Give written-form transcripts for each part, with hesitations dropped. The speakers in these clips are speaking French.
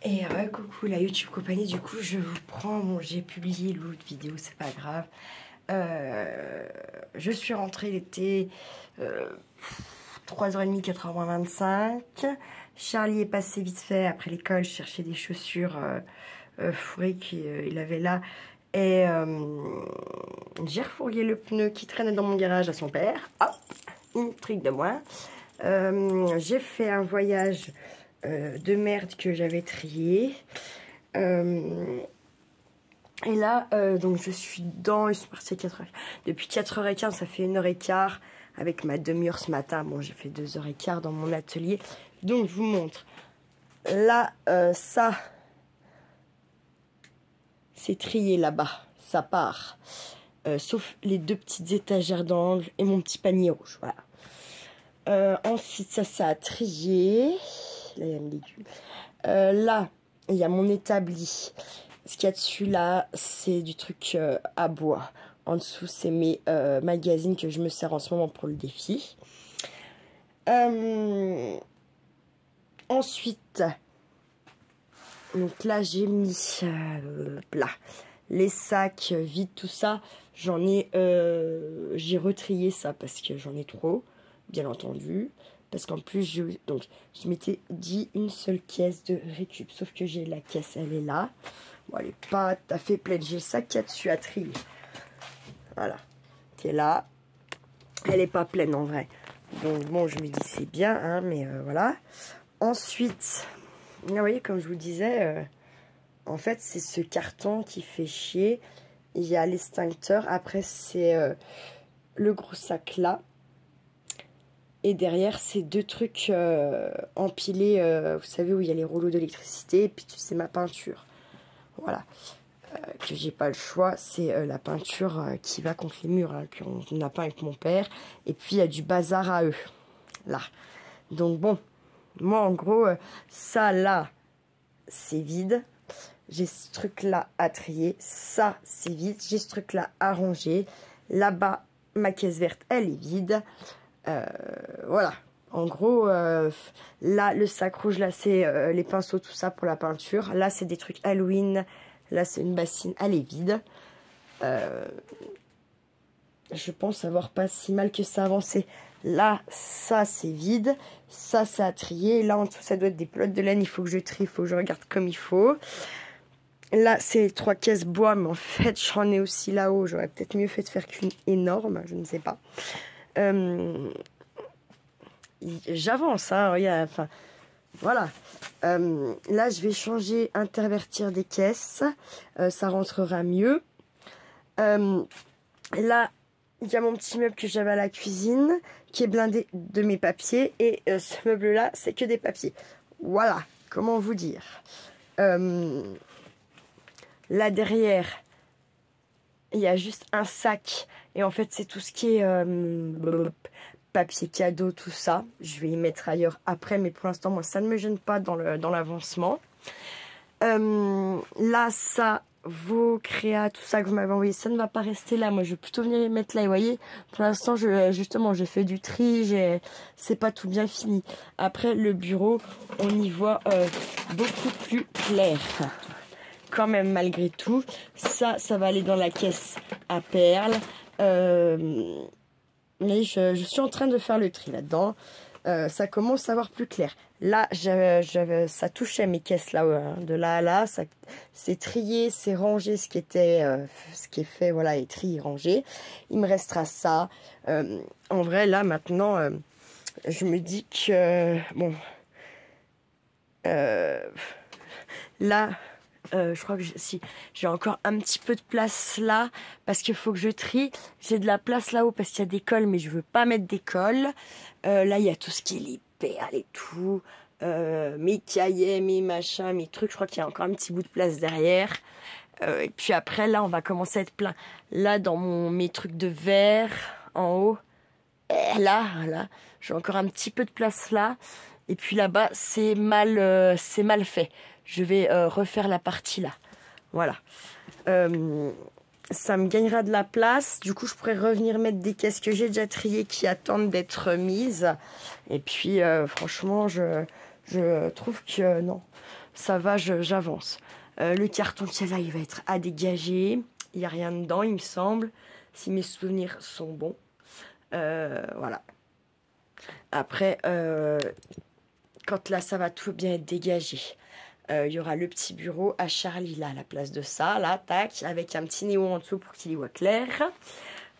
Et coucou la YouTube compagnie, du coup je vous prends, bon j'ai publié l'autre vidéo, c'est pas grave. Je suis rentrée, il était 3h30, 4h25. Charlie est passé vite fait après l'école chercher des chaussures fourrées qu'il avait là. Et j'ai refourgué le pneu qui traînait dans mon garage à son père. Hop, une trique de moi. J'ai fait un voyage de merde que j'avais trié. Et là, donc je suis dans, ils sont partis à 4h. Depuis 4h15, ça fait 1h15 avec ma demi-heure ce matin. Bon, j'ai fait 2h15 dans mon atelier. Donc, je vous montre. Là, ça, c'est trié là-bas. Ça part. Sauf les deux petites étagères d'angle et mon petit panier rouge. Voilà. Ensuite, ça a trié. Là, il y a mes légumes. Là, il y a mon établi. Ce qu'il y a dessus, là, c'est du truc à bois. En dessous, c'est mes magazines que je me sers en ce moment pour le défi. Ensuite, donc là, j'ai mis là, les sacs vides, tout ça. J'en ai, j'ai retrié ça parce que j'en ai trop, bien entendu. Parce qu'en plus, je m'étais dit une seule caisse de récup. Sauf que j'ai la caisse, elle est là. Bon, elle n'est pas tout à fait pleine. J'ai le sac qu'il y a dessus à trier. Voilà. Qui est là. Elle n'est pas pleine en vrai. Donc bon, je me dis c'est bien, hein, mais voilà. Ensuite, vous voyez, comme je vous disais, en fait, c'est ce carton qui fait chier. Il y a l'extincteur. Après, c'est le gros sac là. Et derrière, c'est deux trucs empilés, vous savez, où il y a les rouleaux d'électricité. Et puis, c'est ma peinture. Voilà. Que j'ai pas le choix. C'est la peinture qui va contre les murs, hein, qu'on a peint avec mon père. Et puis, il y a du bazar à eux. Là. Donc, bon. Moi, en gros, ça, là, c'est vide. J'ai ce truc-là à trier. Ça, c'est vide. J'ai ce truc-là à ranger. Là-bas, ma caisse verte, elle est vide. Voilà, en gros, là, le sac rouge, là, c'est les pinceaux, tout ça pour la peinture. Là, c'est des trucs Halloween. Là, c'est une bassine, elle est vide. Je pense avoir pas si mal que ça avancé. Là, ça, c'est vide. Ça, c'est à trier. Là, en dessous, ça doit être des pelotes de laine. Il faut que je trie, il faut que je regarde comme il faut. Là, c'est les 3 caisses bois, mais en fait, j'en ai aussi là-haut. J'aurais peut-être mieux fait de faire qu'une énorme, je ne sais pas. J'avance, hein, regarde, enfin, voilà. Là, je vais changer, intervertir des caisses. Ça rentrera mieux. Là, il y a mon petit meuble que j'avais à la cuisine, qui est blindé de mes papiers. Et ce meuble-là, c'est que des papiers. Voilà, comment vous dire. Là, derrière, il y a juste un sac. Et en fait, c'est tout ce qui est papier cadeau, tout ça. Je vais y mettre ailleurs après, mais pour l'instant, moi, ça ne me gêne pas dans l'avancement. Là, ça, vos créas, tout ça que vous m'avez envoyé, ça ne va pas rester là. Moi, je vais plutôt venir les mettre là. Et vous voyez, pour l'instant, justement, j'ai fait du tri. C'est pas tout bien fini. Après, le bureau, on y voit beaucoup plus clair. Quand même, malgré tout. Ça va aller dans la caisse à perles. Mais je suis en train de faire le tri là-dedans. Ça commence à voir plus clair. Là, ça touchait mes caisses là, de là à là. C'est trié, c'est rangé, ce qui est fait, voilà, est trié, rangé. Il me restera ça. En vrai, là, maintenant, je me dis que, bon, là... je crois que si j'ai encore un petit peu de place là parce qu'il faut que je trie. J'ai de la place là-haut parce qu'il y a des cols, mais je veux pas mettre des cols. Là, il y a tout ce qui est les perles et tout. Mes cahiers, mes machins, mes trucs. Je crois qu'il y a encore un petit bout de place derrière. Et puis après, là, on va commencer à être plein. Là, dans mes trucs de verre en haut. Et là, j'ai encore un petit peu de place là. Et puis là-bas, c'est mal fait. Je vais refaire la partie là. Voilà. Ça me gagnera de la place. Du coup, je pourrais revenir mettre des caisses que j'ai déjà triées qui attendent d'être mises. Et puis, franchement, je trouve que non. ça va, j'avance. Le carton qu'il y a là, il va être à dégager. Il n'y a rien dedans, il me semble. Si mes souvenirs sont bons. Voilà. Après, quand là, ça va tout bien être dégagé. Il y aura le petit bureau à Charlie, là, à la place de ça. Là, tac, avec un petit néon en dessous pour qu'il y voit clair.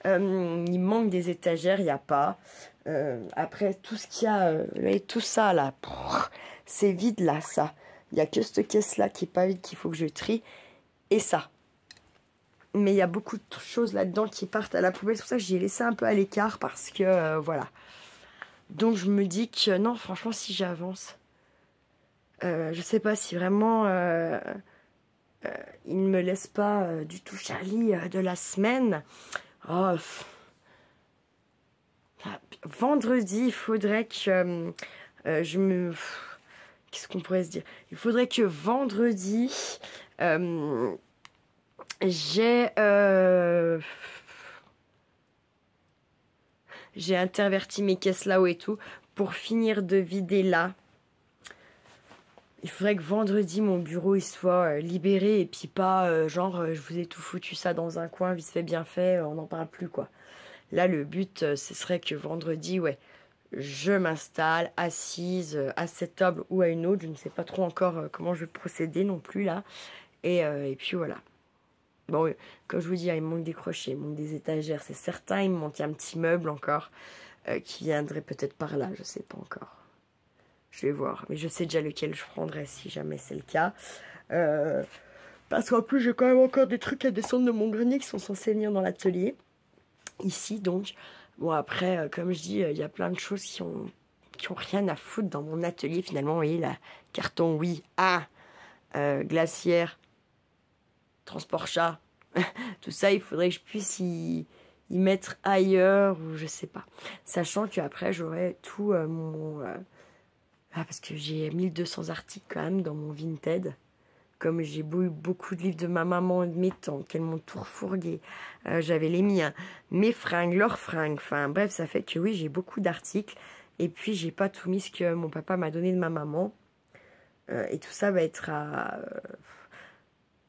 Il manque des étagères, il n'y a pas. Après, tout ce qu'il y a, tout ça, là, c'est vide, là, ça. Il n'y a que cette caisse-là qui n'est pas vide qu'il faut que je trie. Et ça. Mais il y a beaucoup de choses là-dedans qui partent à la poubelle. C'est pour ça que j'y ai laissé un peu à l'écart parce que, voilà. Donc, je me dis que, non, franchement, si j'avance, je sais pas si vraiment, il ne me laisse pas du tout Charlie de la semaine. Oh, vendredi, il faudrait que je me... Qu'est-ce qu'on pourrait se dire? Il faudrait que vendredi, j'ai interverti mes caisses là-haut et tout pour finir de vider là. Il faudrait que vendredi, mon bureau il soit libéré et puis pas genre je vous ai tout foutu ça dans un coin, vite fait, bien fait, on n'en parle plus quoi. Là, le but, ce serait que vendredi, ouais, je m'installe assise à cette table ou à une autre. Je ne sais pas trop encore comment je vais procéder non plus là. Et puis voilà. Bon, comme je vous dis, il me manque des crochets, il me manque des étagères, c'est certain. Il me manque un petit meuble encore qui viendrait peut-être par là, je sais pas encore. Je vais voir, mais je sais déjà lequel je prendrai si jamais c'est le cas. Parce qu'en plus, j'ai quand même encore des trucs à descendre de mon grenier qui sont censés venir dans l'atelier. Ici, donc. Bon, après, comme je dis, il y a plein de choses qui ont rien à foutre dans mon atelier, finalement. Vous voyez, là, carton, oui. Ah, glacière, transport chat. Tout ça, il faudrait que je puisse y mettre ailleurs, ou je sais pas. Sachant qu'après, j'aurai tout mon... parce que j'ai 1200 articles quand même dans mon Vinted. Comme j'ai eu beaucoup de livres de ma maman et de mes tantes, qu'elles m'ont tout refourgué. J'avais les miens, mes fringues, leurs fringues. Enfin bref, ça fait que oui, j'ai beaucoup d'articles. Et puis, j'ai pas tout mis ce que mon papa m'a donné de ma maman. Et tout ça va être à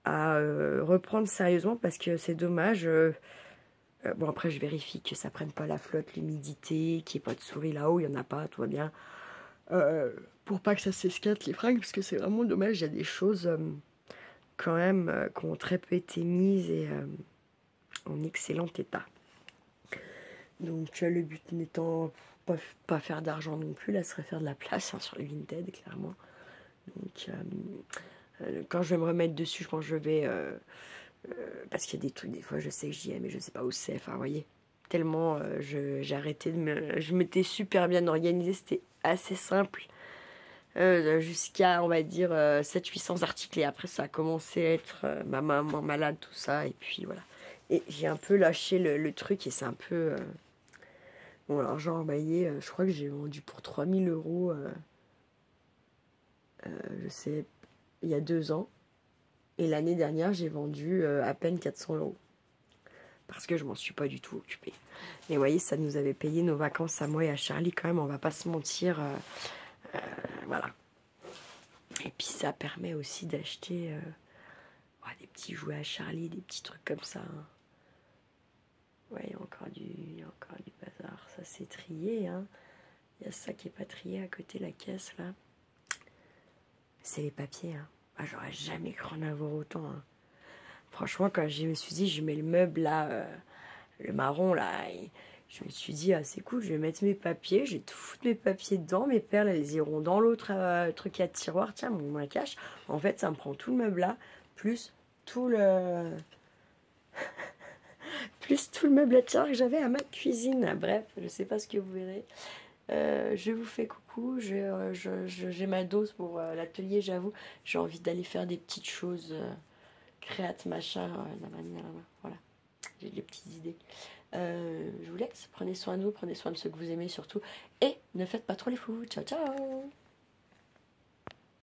reprendre sérieusement parce que c'est dommage. Bon, après, je vérifie que ça prenne pas la flotte, l'humidité, qu'il n'y ait pas de souris là-haut. Il n'y en a pas, tout va bien. Pour pas que ça s'esquinte les fringues, parce que c'est vraiment dommage. Il y a des choses quand même qui ont très peu été mises et en excellent état. Donc le but n'étant pas faire d'argent non plus, là ce serait faire de la place hein, sur le Vinted, clairement. Donc quand je vais me remettre dessus, je pense que je vais... parce qu'il y a des trucs, des fois je sais que j'y ai, mais je sais pas où c'est. Enfin, vous voyez, tellement j'ai arrêté de me... Je m'étais super bien organisée, c'était assez simple. Jusqu'à, on va dire, 700-800 articles. Et après, ça a commencé à être ma maman malade, tout ça. Et puis, voilà. Et j'ai un peu lâché le truc et c'est un peu... Bon, alors, genre, vous voyez, je crois que j'ai vendu pour 3000 euros, je sais, il y a 2 ans. Et l'année dernière, j'ai vendu à peine 400 euros. Parce que je m'en suis pas du tout occupée. Mais vous voyez, ça nous avait payé nos vacances à moi et à Charlie quand même, on va pas se mentir. Voilà. Et puis ça permet aussi d'acheter des petits jouets à Charlie, des petits trucs comme ça. Hein. Ouais, il y a encore du bazar. Ça c'est trié. Hein. Il y a ça qui est pas trié à côté, la caisse là. C'est les papiers. Hein. Ah, j'aurais jamais cru en avoir autant. Hein. Franchement, quand je me suis dit, je mets le meuble là, le marron là, et je me suis dit, ah c'est cool, je vais mettre mes papiers, je vais tout foutre mes papiers dedans, mes perles elles iront dans l'autre truc à tiroir, tiens, mon main cache. En fait, ça me prend tout le meuble là, plus tout le... plus tout le meuble à tiroir que j'avais à ma cuisine. Bref, je sais pas ce que vous verrez. Je vous fais coucou, j'ai ma dose pour l'atelier, j'avoue. J'ai envie d'aller faire des petites choses, créate, machin, voilà. J'ai des petites idées. Je vous laisse, prenez soin de vous, prenez soin de ceux que vous aimez surtout. Et ne faites pas trop les fous. Ciao, ciao!